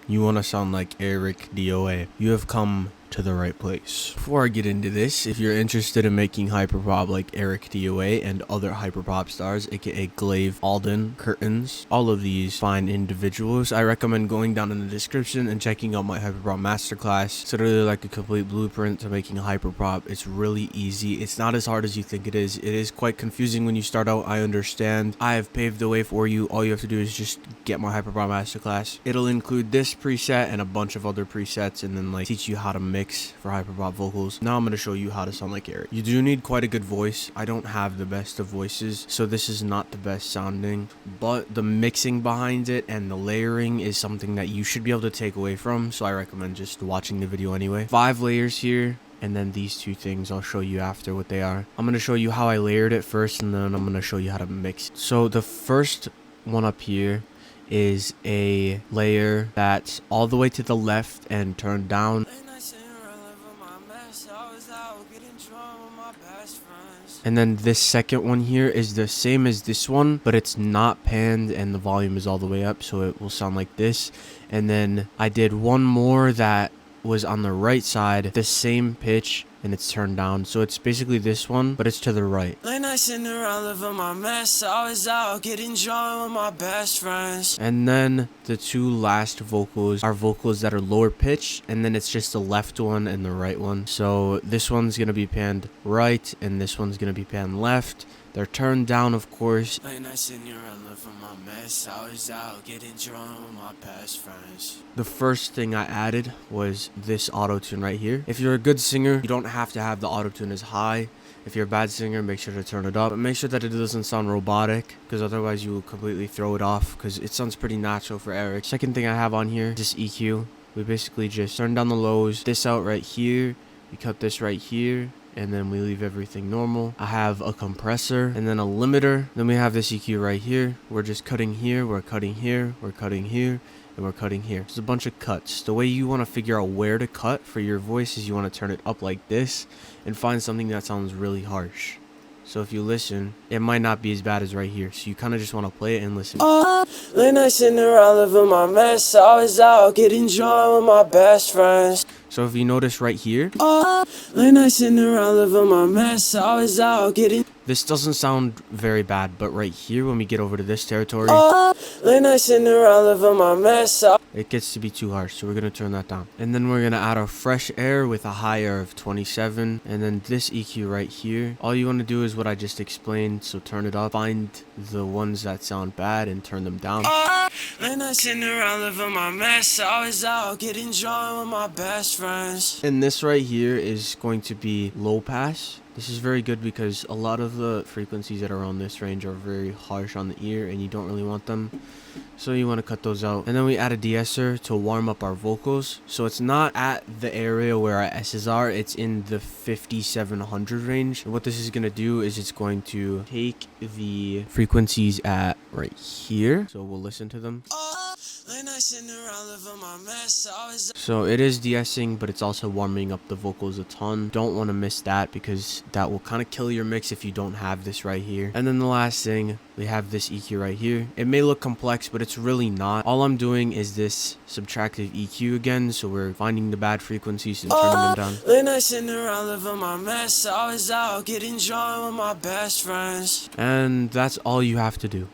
you want to sound like Ericdoa, you have come to the right place. Before I get into this, if you're interested in making hyperpop like Ericdoa and other hyperpop stars, aka Glaive, Alden, Curtains, all of these fine individuals, I recommend going down in the description and checking out my hyperpop masterclass. It's literally like a complete blueprint to making hyperpop. It's really easy. It's not as hard as you think it is. It is quite confusing when you start out, I understand. I have paved the way for you. All you have to do is just get my hyperpop masterclass. It'll include this preset and a bunch of other presets, and then like teach you how to mix for hyperpop vocals. Now I'm going to show you how to sound like Eric. You do need quite a good voice. I don't have the best of voices, so this is not the best sounding, but the mixing behind it and the layering is something that you should be able to take away from, so I recommend just watching the video anyway. 5 layers here, and then these 2 things I'll show you after what they are. I'm going to show you how I layered it first, and then I'm going to show you how to mix it. So the first one up here is a layer that's all the way to the left and turned down. And then this second one here is the same as this one, but it's not panned and the volume is all the way up, so it will sound like this. And then I did one more that was on the right side, the same pitch, and it's turned down, so it's basically this one, but it's to the right. Late night sitting around living my mess, I was out getting drunk with my best friends. And then the 2 last vocals are vocals that are lower pitched, and then it's just the left one and the right one. So this one's gonna be panned right, and this one's gonna be panned left. They're turned down, of course. Late night sitting around living my mess, I was out getting drunk with my best friends. The first thing I added was this auto-tune right here. If you're a good singer, you don't have to have the auto-tune as high. If you're a bad singer, make sure to turn it up, but make sure that it doesn't sound robotic, because otherwise you will completely throw it off, because it sounds pretty natural for Eric. Second thing I have on here is this EQ. We basically just turn down the lows, this out right here, we cut this right here, and then we leave everything normal. I have a compressor and then a limiter. Then we have this EQ right here. We're just cutting here, we're cutting here, we're cutting here, and we're cutting here. It's a bunch of cuts. The way you want to figure out where to cut for your voice is you want to turn it up like this and find something that sounds really harsh. So if you listen, it might not be as bad as right here. So you kind of just want to play it and listen. Late night sitting around living my mess, I was out getting drunk with my best friends. So if you notice right here, late night sitting around living my mess, I was out getting. This doesn't sound very bad, but right here when we get over to this territory, late night sitting around living my mess, it gets to be too harsh, so we're gonna turn that down. And then we're gonna add our fresh air with a high air of 27, and then this EQ right here. All you want to do is what I just explained, so turn it up, find the ones that sound bad and turn them down. Late night sitting around living my mess, I was out getting drunk with my best friends. And this right here is going to be low pass. This is very good because a lot of the frequencies that are on this range are very harsh on the ear and you don't really want them. So you want to cut those out. And then we add a de-esser to warm up our vocals. So it's not at the area where our S's are. It's in the 5700 range. And what this is going to do is it's going to take the frequencies at right here. So we'll listen to them. So it is de-essing, but it's also warming up the vocals a ton. Don't want to miss that because that will kind of kill your mix if you don't have this right here. And then the last thing, we have this EQ right here. It may look complex, but it's really not. All I'm doing is this subtractive EQ again, so we're finding the bad frequencies and turning them down. Late night sitting around living my mess, I was out getting drunk with my best friends. And that's all you have to do.